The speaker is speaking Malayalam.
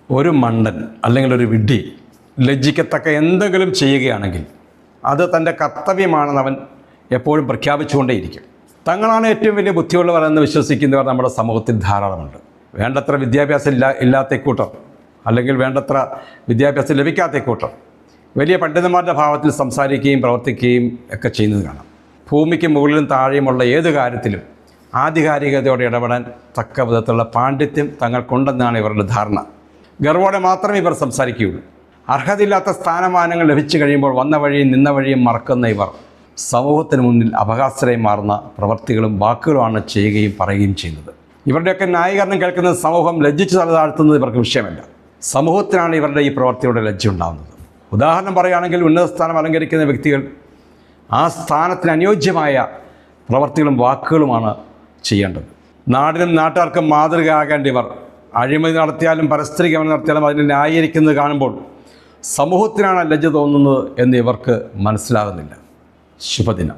ഒരു മണ്ടൻ അല്ലെങ്കിൽ ഒരു വിഡ്ഢി ലജ്ജിക്കത്തക്ക എന്തെങ്കിലും ചെയ്യുകയാണെങ്കിൽ അത് തൻ്റെ കർത്തവ്യമാണെന്ന് അവൻ എപ്പോഴും പ്രഖ്യാപിച്ചുകൊണ്ടേയിരിക്കും. തങ്ങളാണ് ഏറ്റവും വലിയ ബുദ്ധിയുള്ളവർ എന്ന് വിശ്വസിക്കുന്നവർ നമ്മുടെ സമൂഹത്തിൽ ധാരാളമുണ്ട്. വേണ്ടത്ര വിദ്യാഭ്യാസം ഇല്ലാത്ത കൂട്ടർ, അല്ലെങ്കിൽ വേണ്ടത്ര വിദ്യാഭ്യാസം ലഭിക്കാത്ത കൂട്ടർ വലിയ പണ്ഡിതന്മാരുടെ ഭാവത്തിൽ സംസാരിക്കുകയും പ്രവർത്തിക്കുകയും ഒക്കെ ചെയ്യുന്നത് കാണാം. ഭൂമിക്ക് മുകളിലും താഴെയുമുള്ള ഏത് കാര്യത്തിലും ആധികാരികതയോടെ ഇടപെടാൻ തക്ക വിധത്തിലുള്ള പാണ്ഡിത്യം തങ്ങൾക്കുണ്ടെന്നാണ് ഇവരുടെ ധാരണ. ഗർവോടെ മാത്രമേ ഇവർ സംസാരിക്കുകയുള്ളൂ. അർഹതയില്ലാത്ത സ്ഥാനമാനങ്ങൾ ലഭിച്ചു കഴിയുമ്പോൾ വന്ന വഴിയും നിന്ന വഴിയും മറക്കുന്ന ഇവർ സമൂഹത്തിന് മുന്നിൽ അപഹാസ്യരായി മാറുന്ന പ്രവൃത്തികളും വാക്കുകളുമാണ് ചെയ്യുകയും പറയുകയും ചെയ്യുന്നത്. ഇവരുടെയൊക്കെ ന്യായീകരണം കേൾക്കുന്ന സമൂഹം ലജ്ജിച്ച് തല താഴ്ത്തുന്നത് ഇവർക്ക് വിഷയമല്ല. സമൂഹത്തിനാണ് ഇവരുടെ ഈ പ്രവൃത്തിയുടെ ലജ്ജ ഉണ്ടാകുന്നത്. ഉദാഹരണം പറയുകയാണെങ്കിൽ, ഉന്നത സ്ഥാനം അലങ്കരിക്കുന്ന വ്യക്തികൾ ആ സ്ഥാനത്തിന് അനുയോജ്യമായ പ്രവൃത്തികളും വാക്കുകളുമാണ് ചെയ്യേണ്ടത്. നാടിനും നാട്ടുകാർക്കും മാതൃകയാകേണ്ടവർ അഴിമതി നടത്തിയാലും പരസ്ത്രീ ഗമനം നടത്തിയാലും അതിനെ ന്യായീകരിക്കുന്നത് കാണുമ്പോൾ സമൂഹത്തിനാണ് ലജ്ജ തോന്നുന്നത് എന്ന് ഇവർക്ക് മനസ്സിലാകുന്നില്ല. ശുഭദിനം.